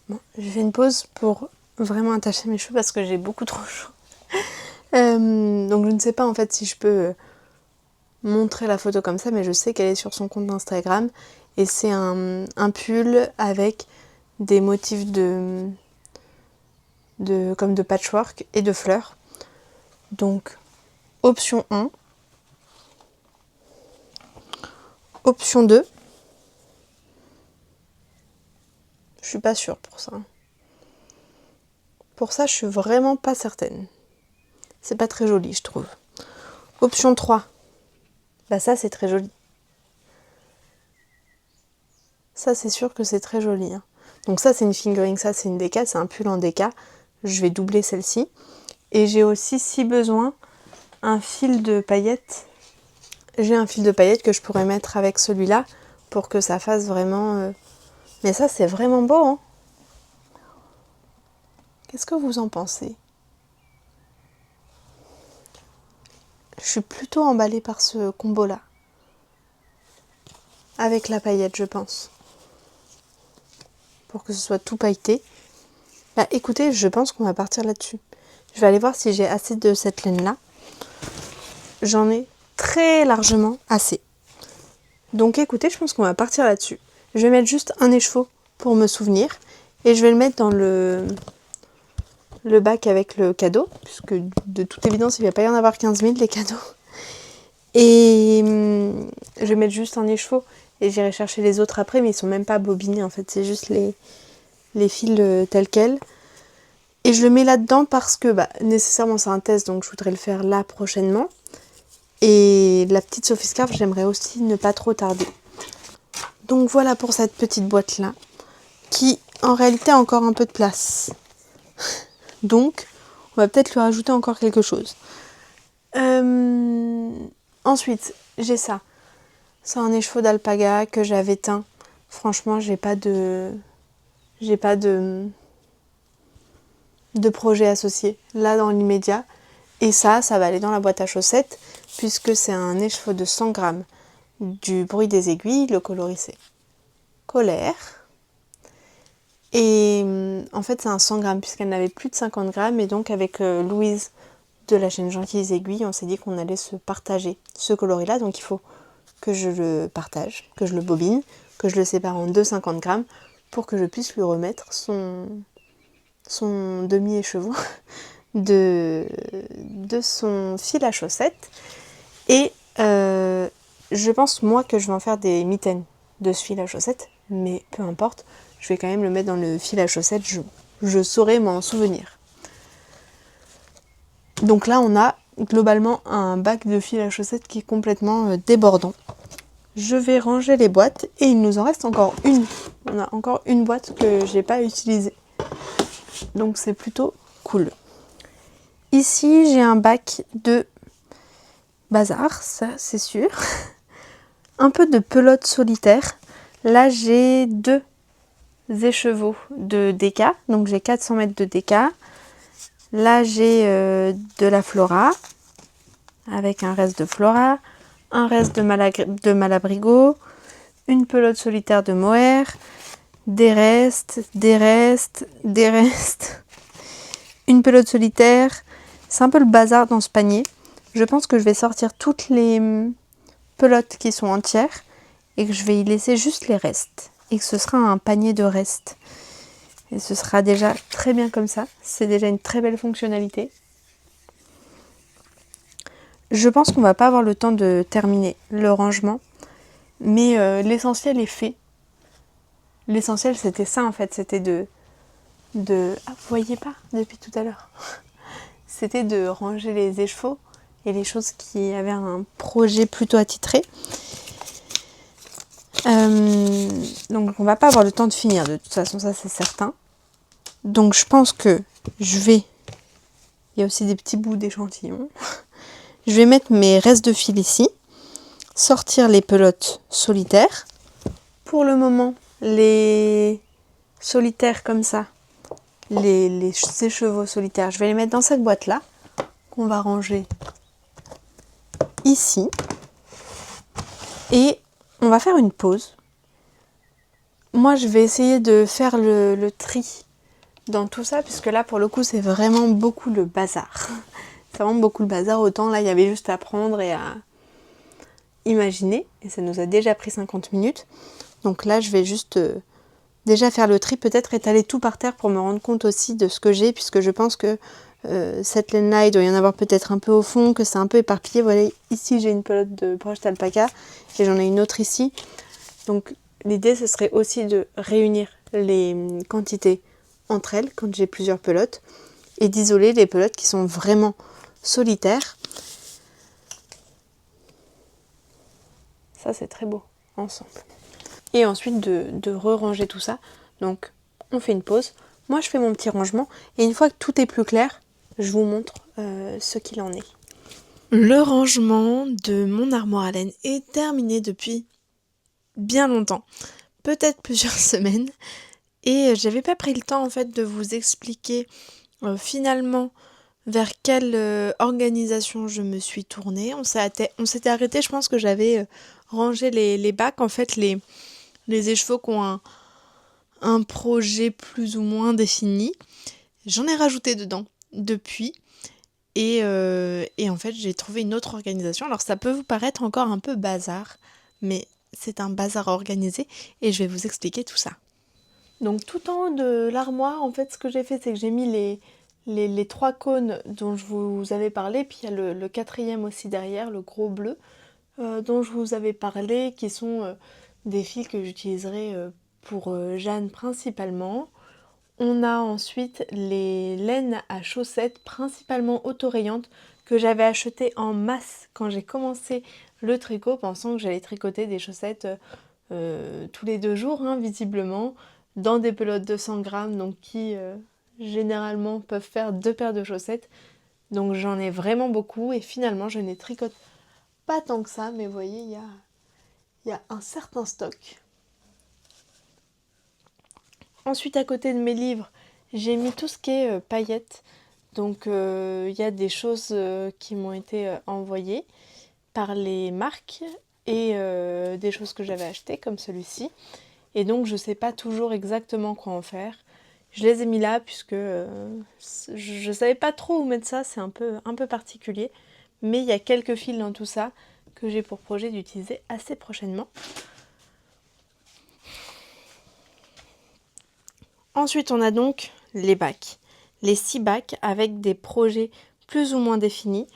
Bon, je fais une pause pour vraiment attacher mes cheveux parce que j'ai beaucoup trop chaud. Donc je ne sais pas en fait si je peux montrer la photo comme ça, mais je sais qu'elle est sur son compte Instagram et c'est un pull avec des motifs comme de patchwork et de fleurs. Donc option 1. Option 2. Je suis pas sûre pour ça. Pour ça, je suis vraiment pas certaine. C'est pas très joli, je trouve. Option 3. Bah ça, c'est très joli. Ça, c'est sûr que c'est très joli. Hein. Donc ça, c'est une fingering, ça, c'est une DK, c'est un pull en DK. Je vais doubler celle-ci. Et j'ai aussi, si besoin, un fil de paillettes. J'ai un fil de paillettes que je pourrais mettre avec celui-là pour que ça fasse vraiment... Mais ça, c'est vraiment beau, hein. Qu'est-ce que vous en pensez? Je suis plutôt emballée par ce combo-là. Avec la paillette, je pense. Pour que ce soit tout pailleté. Bah écoutez, je pense qu'on va partir là-dessus. Je vais aller voir si j'ai assez de cette laine-là. J'en ai très largement assez. Donc écoutez, je pense qu'on va partir là-dessus. Je vais mettre juste un écheveau pour me souvenir. Et je vais le mettre dans le bac avec le cadeau. Puisque de toute évidence, il ne va pas y en avoir 15 000 les cadeaux. Et je vais mettre juste un écheveau. Et j'irai chercher les autres après. Mais ils sont même pas bobinés en fait. C'est juste les fils tels quels. Et je le mets là-dedans parce que nécessairement c'est un test, donc je voudrais le faire là prochainement. Et la petite Sophie Scarf, j'aimerais aussi ne pas trop tarder. Donc voilà pour cette petite boîte-là, qui en réalité a encore un peu de place. Donc, on va peut-être lui rajouter encore quelque chose. Ensuite, j'ai ça. C'est un écheveau d'alpaga que j'avais teint. Franchement, j'ai pas de projet associé là dans l'immédiat. Et ça va aller dans la boîte à chaussettes puisque c'est un écheveau de 100 grammes du bruit des aiguilles, le coloris Colère. Et en fait, c'est un 100 grammes puisqu'elle n'avait plus de 50 grammes. Et donc, avec Louise de la chaîne Gentilles Aiguilles, on s'est dit qu'on allait se partager ce coloris-là. Donc, il faut que je le partage, que je le bobine, que je le sépare en 2,50 grammes pour que je puisse lui remettre son demi-écheveau de son fil à chaussettes. Et je pense, moi, que je vais en faire des mitaines de ce fil à chaussettes. Mais peu importe, je vais quand même le mettre dans le fil à chaussettes. Je saurai m'en souvenir. Donc là, on a globalement un bac de fil à chaussettes qui est complètement débordant. Je vais ranger les boîtes et il nous en reste encore une. On a encore une boîte que j'ai pas utilisée. Donc c'est plutôt cool. Ici, j'ai un bac de bazar, ça c'est sûr. Un peu de pelote solitaire. Là, j'ai 2 écheveaux de déca. Donc j'ai 400 mètres de déca. Là, j'ai de la Flora avec un reste de Flora, un reste de Malabrigo, une pelote solitaire de Mohair, des restes, une pelote solitaire. C'est un peu le bazar dans ce panier. Je pense que je vais sortir toutes les pelotes qui sont entières et que je vais y laisser juste les restes. Et que ce sera un panier de restes. Et ce sera déjà très bien comme ça. C'est déjà une très belle fonctionnalité. Je pense qu'on va pas avoir le temps de terminer le rangement. Mais l'essentiel est fait. L'essentiel c'était ça en fait. C'était Ah, vous voyez pas depuis tout à l'heure. C'était de ranger les écheveaux et les choses qui avaient un projet plutôt attitré. Donc on va pas avoir le temps de finir de toute façon, ça c'est certain. Donc je pense que je vais... Il y a aussi des petits bouts d'échantillons. Je vais mettre mes restes de fil ici. Sortir les pelotes solitaires. Pour le moment, les solitaires comme ça, les écheveaux solitaires, je vais les mettre dans cette boîte-là, qu'on va ranger ici. Et on va faire une pause. Moi, je vais essayer de faire le tri dans tout ça, puisque là, pour le coup, c'est vraiment beaucoup le bazar. C'est vraiment beaucoup le bazar. Autant là, il y avait juste à prendre et à imaginer. Et ça nous a déjà pris 50 minutes. Donc là, je vais juste déjà faire le tri, peut-être étaler tout par terre pour me rendre compte aussi de ce que j'ai, puisque je pense que cette laine-là, il doit y en avoir peut-être un peu au fond, que c'est un peu éparpillé. Voilà, ici, j'ai une pelote de broche d'alpaca et j'en ai une autre ici. Donc l'idée, ce serait aussi de réunir les quantités entre elles, quand j'ai plusieurs pelotes, et d'isoler les pelotes qui sont vraiment solitaires. Ça, c'est très beau, ensemble. Et ensuite, de re-ranger tout ça. Donc, on fait une pause. Moi, je fais mon petit rangement. Et une fois que tout est plus clair, je vous montre ce qu'il en est. Le rangement de mon armoire à laine est terminé depuis bien longtemps. Peut-être plusieurs semaines. Et j'avais pas pris le temps en fait de vous expliquer finalement vers quelle organisation je me suis tournée. On s'était arrêté, je pense que j'avais rangé les bacs, en fait les écheveaux qui ont un projet plus ou moins défini. J'en ai rajouté dedans depuis. Et en fait j'ai trouvé une autre organisation. Alors ça peut vous paraître encore un peu bazar, mais c'est un bazar organisé et je vais vous expliquer tout ça. Donc tout en haut de l'armoire, en fait, ce que j'ai fait, c'est que j'ai mis les 3 cônes dont je vous avais parlé, puis il y a le 4e aussi derrière, le gros bleu, dont je vous avais parlé, qui sont des fils que j'utiliserai pour Jeanne principalement. On a ensuite les laines à chaussettes, principalement autorayantes, que j'avais achetées en masse quand j'ai commencé le tricot, pensant que j'allais tricoter des chaussettes tous les 2 jours, hein, visiblement, dans des pelotes de 100 grammes, donc qui généralement peuvent faire 2 paires de chaussettes. Donc j'en ai vraiment beaucoup et finalement je ne tricote pas tant que ça, mais vous voyez, il y a un certain stock. Ensuite, à côté de mes livres, j'ai mis tout ce qui est paillettes. Donc il y a des choses qui m'ont été envoyées par les marques et des choses que j'avais achetées comme celui-ci. Et donc je ne sais pas toujours exactement quoi en faire. Je les ai mis là puisque je ne savais pas trop où mettre ça, c'est un peu particulier. Mais il y a quelques fils dans tout ça que j'ai pour projet d'utiliser assez prochainement. Ensuite, on a donc les bacs. Les 6 bacs avec des projets plus ou moins définis.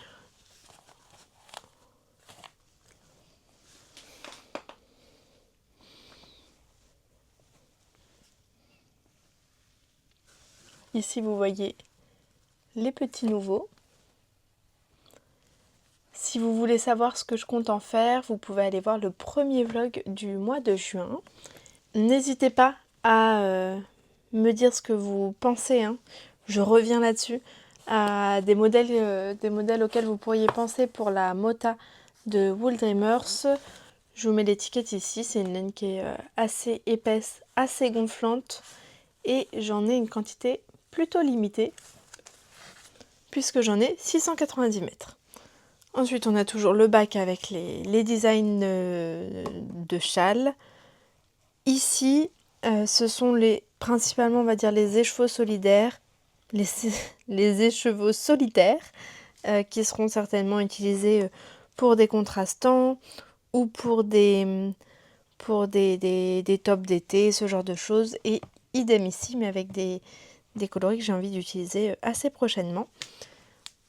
Ici, vous voyez les petits nouveaux. Si vous voulez savoir ce que je compte en faire, vous pouvez aller voir le premier vlog du mois de juin. N'hésitez pas à me dire ce que vous pensez, hein. Je reviens là-dessus, à des modèles auxquels vous pourriez penser pour la Mota de Wool Dreamers. Je vous mets l'étiquette ici, c'est une laine qui est assez épaisse, assez gonflante et j'en ai une quantité plutôt limitée puisque j'en ai 690 mètres. Ensuite, on a toujours le bac avec les designs de châles. Ici, ce sont principalement, on va dire, les écheveaux solidaires, les écheveaux solitaires, qui seront certainement utilisés pour des contrastants ou pour des tops d'été, ce genre de choses. Et idem ici, mais avec des coloris que j'ai envie d'utiliser assez prochainement.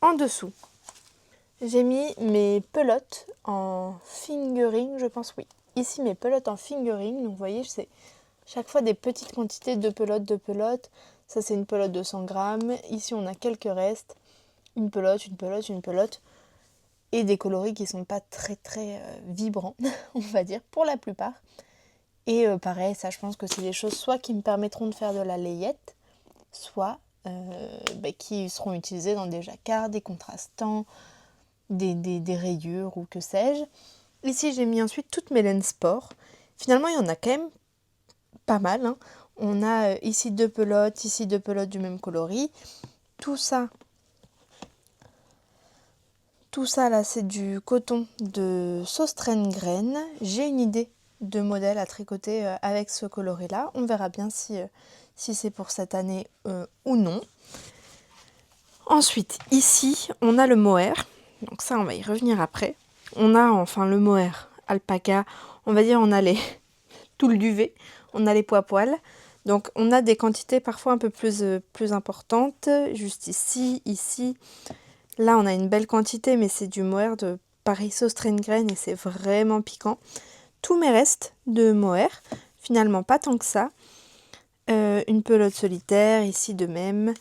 En dessous, j'ai mis mes pelotes en fingering, je pense, oui. Ici, mes pelotes en fingering, donc vous voyez, c'est chaque fois des petites quantités de pelotes. Ça, c'est une pelote de 100 grammes. Ici, on a quelques restes. Une pelote. Et des coloris qui sont pas très vibrants, on va dire, pour la plupart. Et pareil, ça, je pense que c'est des choses soit qui me permettront de faire de la layette, soit qui seront utilisées dans des jacquards, des contrastants, des rayures ou que sais-je. Ici, j'ai mis ensuite toutes mes laines sport. Finalement, il y en a quand même pas mal, hein. On a ici 2 pelotes, ici 2 pelotes du même coloris. Tout ça là, c'est du coton de Saustraine Graine. J'ai une idée de modèle à tricoter avec ce coloris là. On verra bien si c'est pour cette année ou non. Ensuite, ici, on a le mohair. Donc ça, on va y revenir après. On a enfin le mohair alpaca. On va dire, on a tout le duvet. On a les pois-poils. Donc on a des quantités parfois un peu plus importantes. Juste ici, ici. Là, on a une belle quantité, mais c'est du mohair de Paris Saustraine Graine et c'est vraiment piquant. Tous mes restes de mohair, finalement pas tant que ça. Une pelote solitaire, ici de même.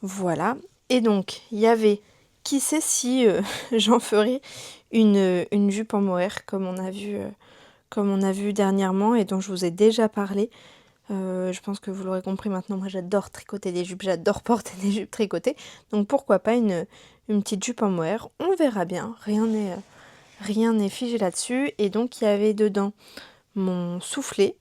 Voilà. Et donc, il y avait, qui sait si j'en ferai une jupe en mohair, comme on a vu dernièrement et dont je vous ai déjà parlé. Je pense que vous l'aurez compris maintenant, moi j'adore tricoter des jupes, j'adore porter des jupes tricotées. Donc pourquoi pas une petite jupe en mohair, on verra bien, rien n'est figé là-dessus. Et donc il y avait dedans mon soufflet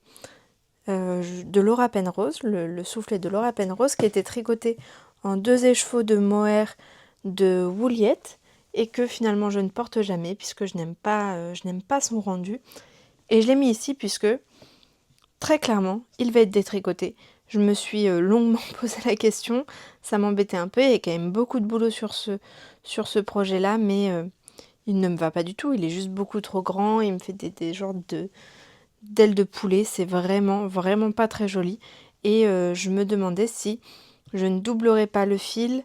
de Laura Penrose, le soufflet de Laura Penrose qui était tricoté en 2 écheveaux de mohair de Woolyette et que finalement je ne porte jamais puisque je n'aime pas son rendu. Et je l'ai mis ici puisque très clairement, il va être détricoté. Je me suis longuement posé la question, ça m'embêtait un peu, il y a quand même beaucoup de boulot sur ce projet-là, mais il ne me va pas du tout, il est juste beaucoup trop grand, il me fait des genres d'ailes de poulet, c'est vraiment pas très joli. Et je me demandais si je ne doublerais pas le fil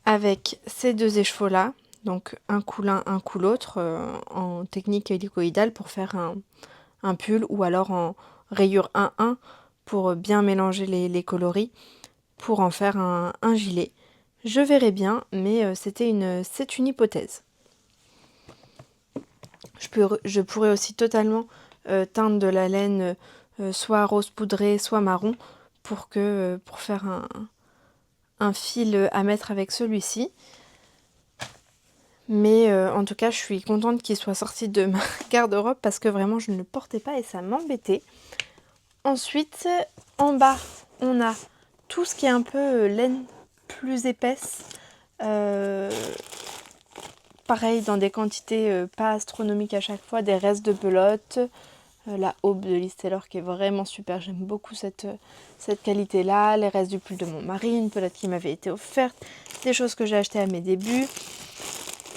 avec ces 2 écheveaux-là, donc un coup l'un, un coup l'autre, en technique hélicoïdale pour faire un pull, ou alors en rayure 1-1 pour bien mélanger les coloris, pour en faire un gilet. Je verrai bien, mais c'est une hypothèse. Je pourrais aussi totalement teindre de la laine soit rose poudré, soit marron, pour faire un fil à mettre avec celui-ci. Mais en tout cas, je suis contente qu'il soit sorti de ma garde-robe parce que vraiment, je ne le portais pas et ça m'embêtait. Ensuite, en bas, on a tout ce qui est un peu laine plus épaisse. Pareil, dans des quantités pas astronomiques à chaque fois, des restes de pelote. La Aube de Liz Taylor qui est vraiment super, j'aime beaucoup cette qualité-là. Les restes du pull de mon mari, une pelote qui m'avait été offerte, des choses que j'ai achetées à mes débuts.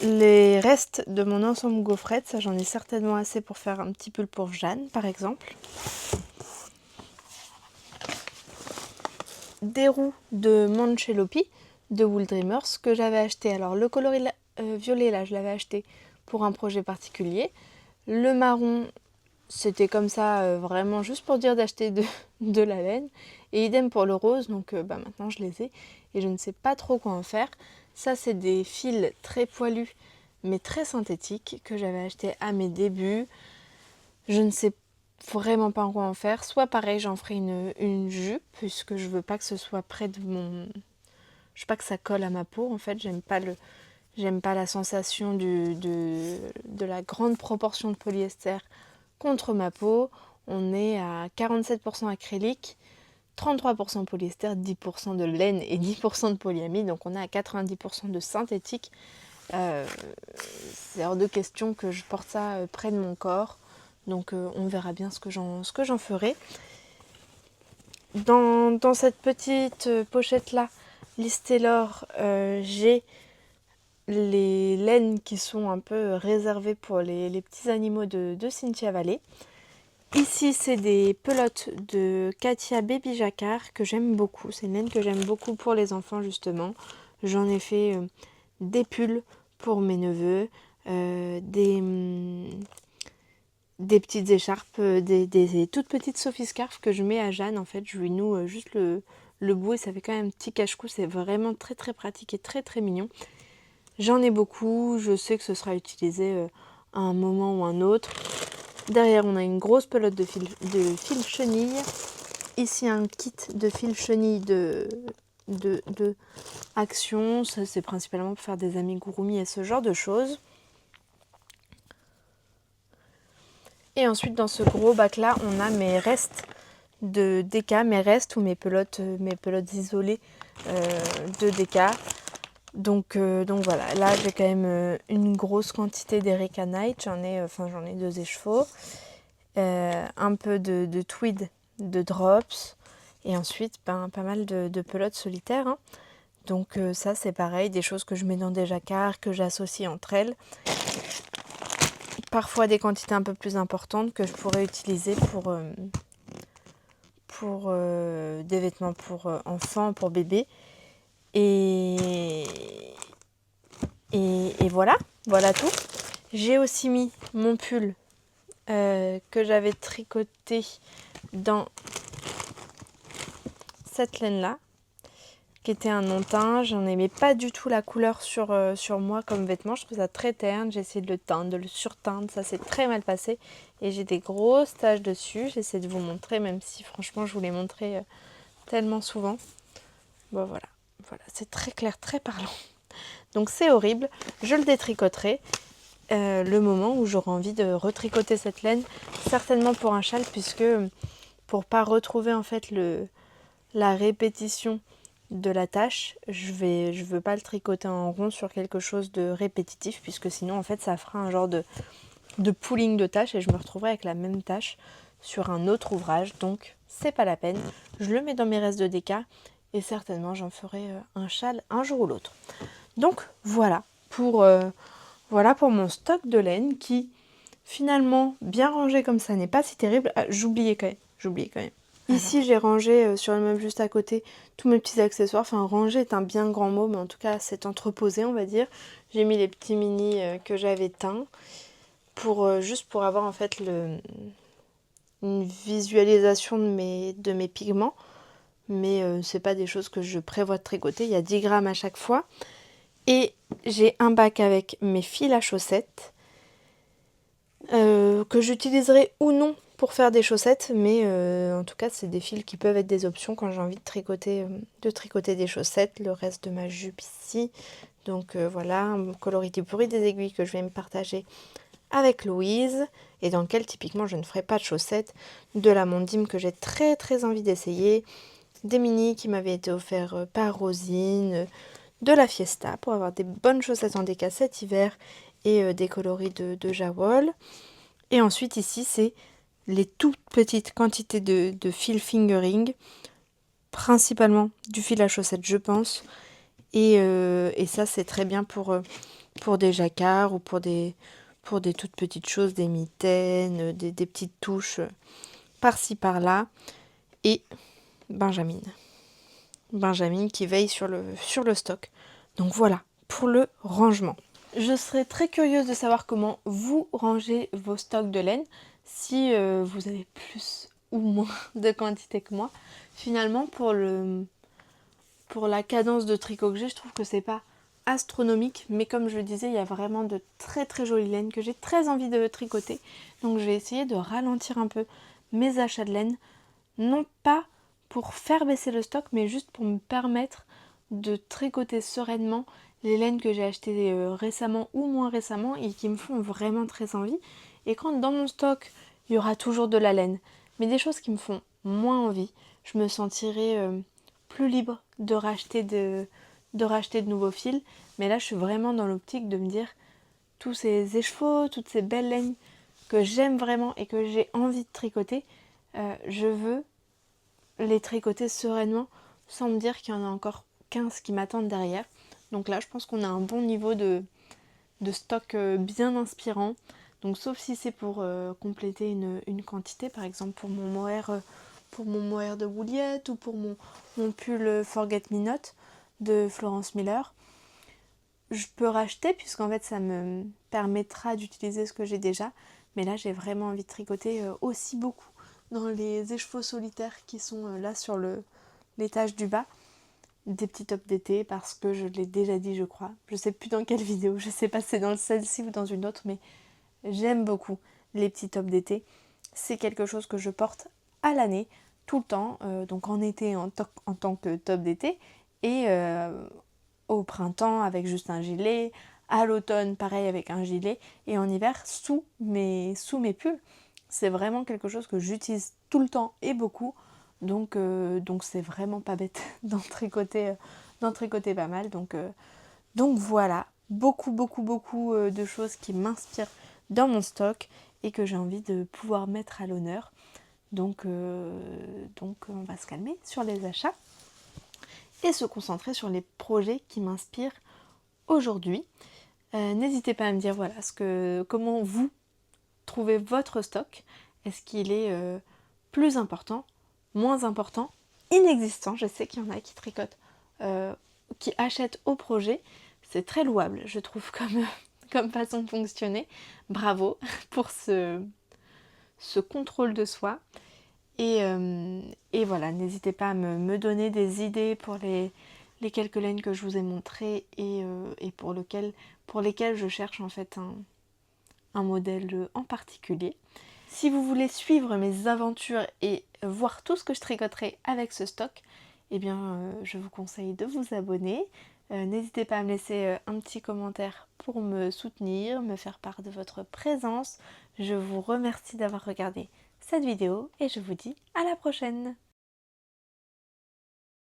Les restes de mon ensemble gaufrette, ça j'en ai certainement assez pour faire un petit pull pour Jeanne par exemple. Des roues de Manchelopi de Wool Dreamers que j'avais acheté. Alors le coloris violet là, je l'avais acheté pour un projet particulier. Le marron, c'était comme ça vraiment juste pour dire d'acheter de la laine. Et idem pour le rose, donc maintenant je les ai et je ne sais pas trop quoi en faire. Ça c'est des fils très poilus mais très synthétiques que j'avais acheté à mes débuts. Je ne sais vraiment pas quoi en faire. Soit pareil, j'en ferai une jupe puisque je veux pas que ce soit près de mon... Je veux pas que ça colle à ma peau en fait. J'aime pas la sensation de la grande proportion de polyester contre ma peau. On est à 47% acrylique, 33% polyester, 10% de laine et 10% de polyamide. Donc on est à 90% de synthétique. C'est hors de question que je porte ça près de mon corps. Donc on verra bien ce que j'en ferai. Dans cette petite pochette là, Liz Taylor, j'ai les laines qui sont un peu réservées pour les petits animaux de Cynthia Valley. Ici c'est des pelotes de Katia Baby Jacquard que j'aime beaucoup. C'est une laine que j'aime beaucoup pour les enfants justement. J'en ai fait des pulls pour mes neveux, des petites écharpes, des toutes petites Sophie Scarf que je mets à Jeanne. En fait, je lui noue juste le bout et ça fait quand même un petit cache-cou. C'est vraiment très très pratique et très très mignon. J'en ai beaucoup. Je sais que ce sera utilisé à un moment ou un autre. Derrière, on a une grosse pelote de fil chenille. Ici, un kit de fil chenille de Action. Ça, c'est principalement pour faire des amigurumi et ce genre de choses. Et ensuite, dans ce gros bac là, on a mes restes de DK, mes restes ou mes pelotes isolées de DK. Donc voilà, là j'ai quand même une grosse quantité d'Erika Knight, j'en ai 2 écheveaux, un peu de tweed de drops et ensuite pas mal de pelotes solitaires. Hein. Donc ça c'est pareil, des choses que je mets dans des jacquards, que j'associe entre elles. Parfois des quantités un peu plus importantes que je pourrais utiliser pour des vêtements pour enfants, pour bébés. Et voilà tout. J'ai aussi mis mon pull que j'avais tricoté dans cette laine-là, qui était un non-teint. J'en aimais pas du tout la couleur sur moi comme vêtement. Je trouve ça très terne. J'ai essayé de le teindre, de le surteindre. Ça s'est très mal passé. Et j'ai des grosses taches dessus. J'essaie de vous montrer, même si franchement je vous l'ai montré tellement souvent. Bon voilà, c'est très clair, très parlant. Donc c'est horrible. Je le détricoterai le moment où j'aurai envie de retricoter cette laine. Certainement pour un châle, puisque pour pas retrouver en fait la répétition de la tâche, je veux pas le tricoter en rond sur quelque chose de répétitif, puisque sinon en fait ça fera un genre de pooling de tâches et je me retrouverai avec la même tâche sur un autre ouvrage, donc c'est pas la peine. Je le mets dans mes restes de DK et certainement j'en ferai un châle un jour ou l'autre. Donc voilà pour mon stock de laine qui finalement bien rangé comme ça n'est pas si terrible. Ah, j'oubliais quand même. Ici, j'ai rangé sur le meuble juste à côté tous mes petits accessoires. Enfin, ranger est un bien grand mot, mais en tout cas, c'est entreposé, on va dire. J'ai mis les petits mini que j'avais teints juste pour avoir en fait une visualisation de mes pigments, mais c'est pas des choses que je prévois de tricoter. Il y a 10 grammes à chaque fois. Et j'ai un bac avec mes fils à chaussettes que j'utiliserai ou non pour faire des chaussettes, mais en tout cas c'est des fils qui peuvent être des options quand j'ai envie de tricoter des chaussettes. Le reste de ma jupe ici, donc voilà, un colorité pourri des aiguilles que je vais me partager avec Louise et dans lequel typiquement je ne ferai pas de chaussettes, de la Mondim que j'ai très très envie d'essayer, des mini qui m'avaient été offerts par Rosine, de la Fiesta pour avoir des bonnes chaussettes en déca cet hiver et des coloris de Jawol. Et ensuite ici c'est les toutes petites quantités de fil fingering, principalement du fil à chaussettes je pense, et ça c'est très bien pour des jacquards ou pour des toutes petites choses, des mitaines, des petites touches par-ci par-là. Et Benjamin qui veille sur le stock. Donc voilà, pour le rangement. Je serais très curieuse de savoir comment vous rangez vos stocks de laine, si vous avez plus ou moins de quantité que moi. Finalement, pour la cadence de tricot que j'ai, je trouve que c'est pas astronomique, mais comme je le disais, il y a vraiment de très très jolies laines que j'ai très envie de tricoter. Donc je vais essayer de ralentir un peu mes achats de laine, non pas pour faire baisser le stock, mais juste pour me permettre de tricoter sereinement les laines que j'ai achetées récemment ou moins récemment et qui me font vraiment très envie. Et quand dans mon stock, il y aura toujours de la laine, mais des choses qui me font moins envie, je me sentirai plus libre de racheter de nouveaux fils. Mais là, je suis vraiment dans l'optique de me dire, tous ces échevaux, toutes ces belles laines que j'aime vraiment et que j'ai envie de tricoter, je veux les tricoter sereinement sans me dire qu'il y en a encore 15 qui m'attendent derrière. Donc là, je pense qu'on a un bon niveau de stock bien inspirant. Donc sauf si c'est pour compléter une quantité, par exemple pour mon mohair de Wouliette ou pour mon pull Forget Me Not de Florence Miller. Je peux racheter puisqu'en fait ça me permettra d'utiliser ce que j'ai déjà. Mais là j'ai vraiment envie de tricoter aussi beaucoup dans les écheveaux solitaires qui sont là sur l'étage du bas. Des petits tops d'été parce que je l'ai déjà dit je crois. Je sais plus dans quelle vidéo, je sais pas si c'est dans celle-ci ou dans une autre, mais j'aime beaucoup les petits tops d'été. C'est quelque chose que je porte à l'année, tout le temps, donc en été en tant que top d'été et au printemps avec juste un gilet, à l'automne pareil avec un gilet et en hiver sous mes pulls. C'est vraiment quelque chose que j'utilise tout le temps et beaucoup, donc c'est vraiment pas bête d'en tricoter pas mal. Donc voilà, beaucoup de choses qui m'inspirent dans mon stock et que j'ai envie de pouvoir mettre à l'honneur. Donc on va se calmer sur les achats et se concentrer sur les projets qui m'inspirent aujourd'hui. N'hésitez pas à me dire voilà comment vous trouvez votre stock. Est-ce qu'il est plus important, moins important, inexistant? Je sais qu'il y en a qui tricotent, qui achètent au projet. C'est très louable, je trouve, comme façon de fonctionner. Bravo pour ce contrôle de soi. Et voilà, n'hésitez pas à me donner des idées pour les quelques laines que je vous ai montrées et pour lesquelles je cherche en fait un modèle en particulier. Si vous voulez suivre mes aventures et voir tout ce que je tricoterai avec ce stock, eh bien je vous conseille de vous abonner. N'hésitez pas à me laisser un petit commentaire pour me soutenir, me faire part de votre présence. Je vous remercie d'avoir regardé cette vidéo et je vous dis à la prochaine.